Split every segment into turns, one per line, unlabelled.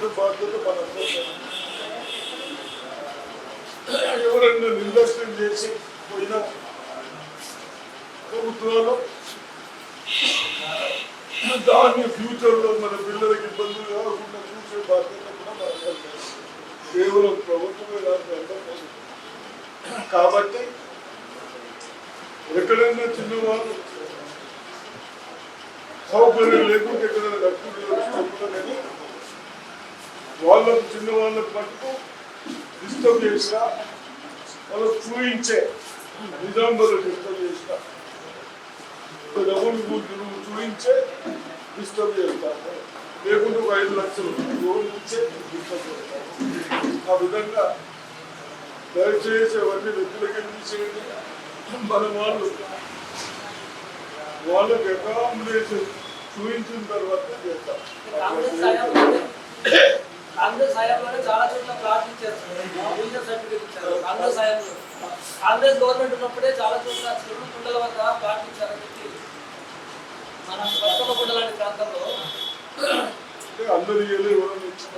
చూసే బాధ్యత మనందరం. ఎవరైనా నిర్లక్ష్యం చేసి పోయిన ప్రభుత్వాలు దాన్ని ఫ్యూచర్లో మన పిల్లలకి ఇబ్బందులు కాకుండా చూసే బాధ్యత కూడా మనందరం. కేవలం ప్రభుత్వమే దాంట్లో అందరం. కాబట్టి ఎక్కడైనా చిన్నవాళ్ళు సౌకర్యం లేకుంటే ఎక్కడైనా కట్టుకుంటే వాళ్ళకు చిన్న వాళ్ళకు మటుకు డిస్టర్బ్ చేసిన వాళ్ళకు చూయించే నిజాంబరు డిస్టర్బ్ చేసిన డబ్బులు చూయించే డిస్టర్బ్ చేస్తాను, లేకుంటే ఒక 5 లక్షలు లోన్ ఇచ్చే డిస్టర్బ్ చేస్తాను. ఆ విధంగా దయచేసి అవన్నీ వ్యక్తులకి తీసేయండి. మన వాళ్ళకి అకామిడేషన్ చూపించిన తర్వాత చేస్తాం.
కాంగ్రెస్ హయాంలోనే చాలా చోట్ల ప్రార్థించారు, సర్టిఫికేట్ ఇచ్చారు. కాంగ్రెస్ గవర్నమెంట్ ఉన్నప్పుడే చాలా చోట్ల చెరువు కుండల వద్ద ప్రార్థించారని చెప్పి మన బతుకమ్మ లాంటి ప్రాంతంలో
అందరూ ఎవరైనా ఇచ్చిన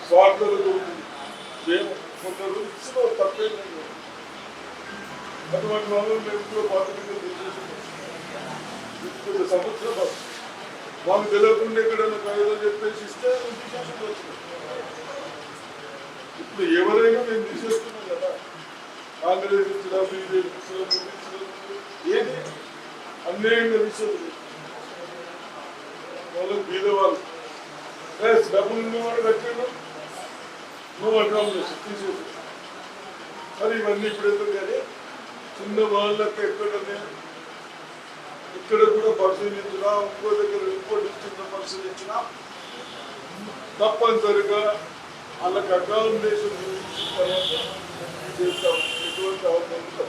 స్వార్థాలు కొందరు ఇచ్చిన తప్పే అటువంటి వాళ్ళు మేము పాత్రికలు తీసేసిన సంవత్సరం మాకు తెలియకుండా ఎక్కడైనా కాయదో చెప్పేసి ఇస్తే ఇప్పుడు ఎవరైనా మేము తీసేస్తున్నాం కదా. కాంగ్రెస్ ఇచ్చినా బీజేపీ ఇచ్చినా ఏది అన్యాయంగా తీసేది వాళ్ళకి బీదవాళ్ళు డబ్బులు ఉన్నవాడు కట్టాడు, నువ్వు అకామిడేషన్ తీసేది. మరి ఇవన్నీ ఇప్పుడు ఎందుకు కానీ చిన్న వాళ్ళకి ఇక్కడ కూడా పరిశీలించినా, ఇంకో దగ్గర ఇంకో డిస్ట్రిక్ట్ పరిశీలించినా తప్పనిసరిగా వాళ్ళకి అకామిడేషన్ చేస్తాం. ఎటువంటి అవసరం.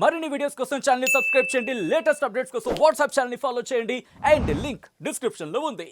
మరిన్ని వీడియోస్ కోసం ఛానల్ ని సబ్స్క్రైబ్ చేయండి. లేటెస్ట్ అప్డేట్స్ కోసం వాట్సాప్ ఛానల్ ని ఫాలో చేయండి. అండ్ లింక్ డిస్క్రిప్షన్ లో ఉంది.